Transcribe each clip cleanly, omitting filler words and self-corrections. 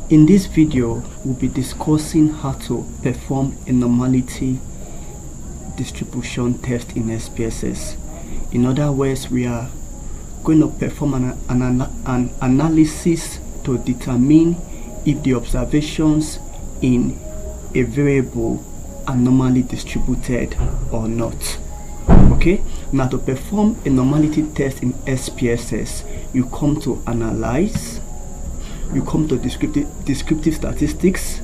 In this video, we'll be discussing how to perform a normality distribution test in SPSS. In other words, we are going to perform an analysis to determine if the observations in a variable are normally distributed or not. Okay, now to perform a normality test in SPSS, you come to analyze, you come to descriptive statistics,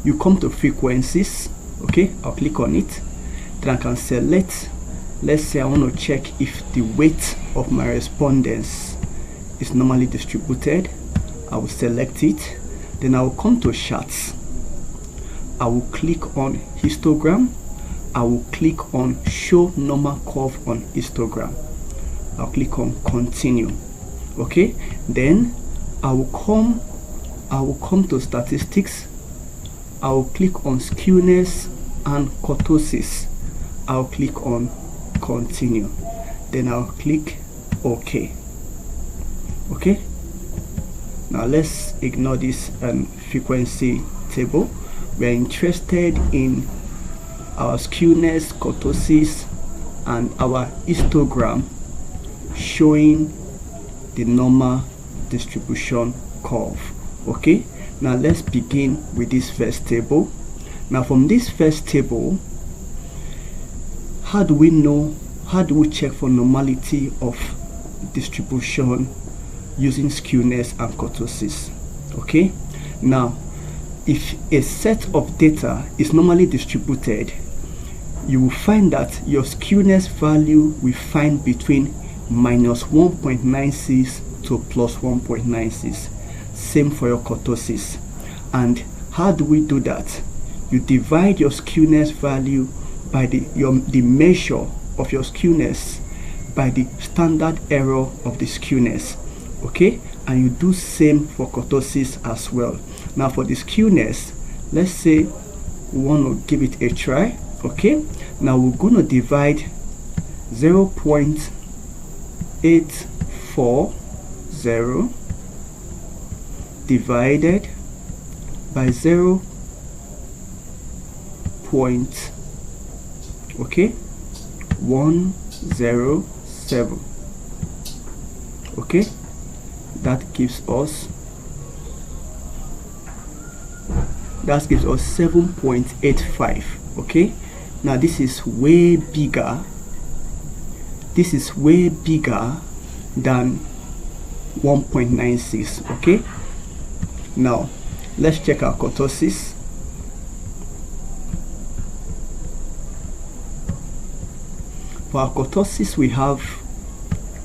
you come to frequencies. Okay, I'll click on it. Then I can select, let's say I want to check if the weight of my respondents is normally distributed. I will select it. Then I will come to charts. I will click on histogram. I will click on show normal curve on histogram. I'll click on continue. Okay, then I will come to statistics. I will click on skewness and kurtosis. I'll click on continue. Then I'll click OK. Okay, now let's ignore this frequency table. We are interested in our skewness, kurtosis, and our histogram showing the normal distribution curve. Okay, now let's begin with this first table. Now from this first table, how do we check for normality of distribution using skewness and kurtosis? Okay, now if a set of data is normally distributed, you will find that your skewness value will find between minus 1.96 to plus 1.96. Same for your kurtosis. And how do we do that? You divide your skewness value by the measure of your skewness by the standard error of the skewness. Okay, and you do same for kurtosis as well. Now for the skewness, let's say we want to give it a try. Okay, now we're going to divide 0.840 divided by 107. Okay, that gives us 7.85. okay, now this is way bigger than 1.96. okay, now let's check our kurtosis. For our kurtosis, we have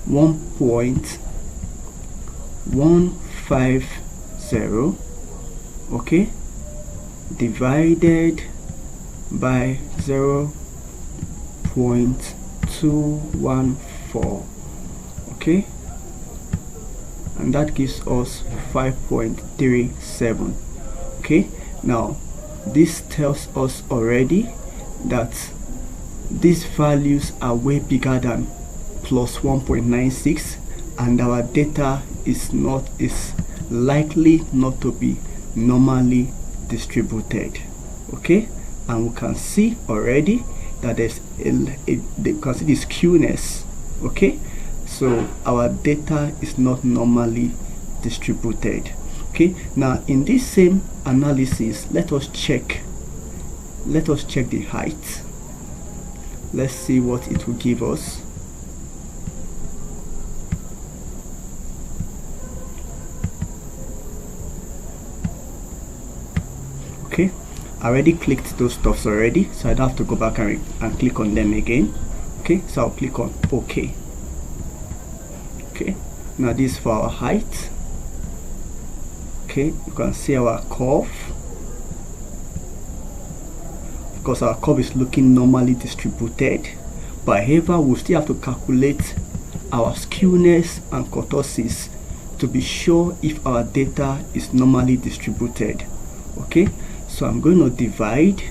1.150, okay, divided by 0.214. okay, and that gives us 5.37. okay, now this tells us already that these values are way bigger than plus 1.96, and our data is likely not to be normally distributed. Okay, and we can see already that there's you can see the skewness. Okay, so our data is not normally distributed. Okay, now in this same analysis, let us check the height. Let's see what it will give us. Okay, I already clicked those stuffs already, so I don't have to go back and click on them again. Okay, so I'll click on OK. Okay, now this is for our height. Okay, you can see our curve. Because our curve is looking normally distributed, but however we'll still have to calculate our skewness and kurtosis to be sure if our data is normally distributed. Okay, so I'm going to divide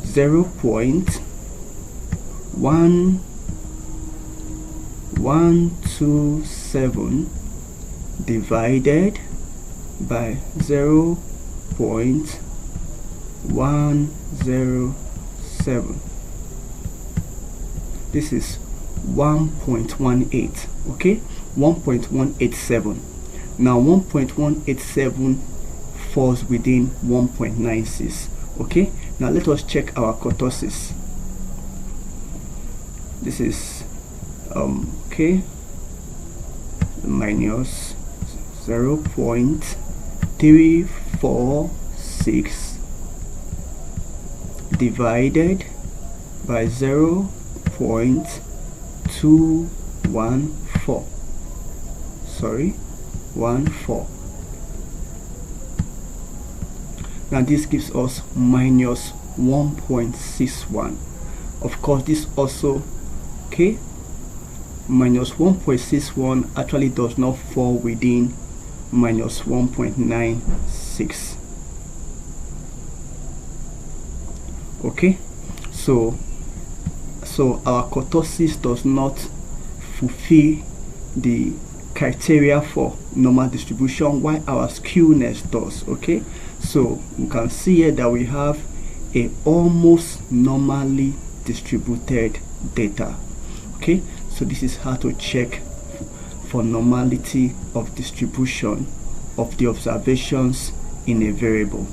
0.1127 divided by 0.107. This is 1.18. okay, 1.187. now 1.187 falls within 1.96. okay, now let us check our kurtosis. This is okay, minus 0.346 divided by 0.214. Sorry, 14. Now this gives us minus 1.61. Of course, this also, okay, minus 1.61 actually does not fall within minus 1.96. okay, so our kurtosis does not fulfill the criteria for normal distribution, while our skewness does. okay, so we can see here that we have a almost normally distributed data. okay, so this is how to check for normality of distribution of the observations in a variable.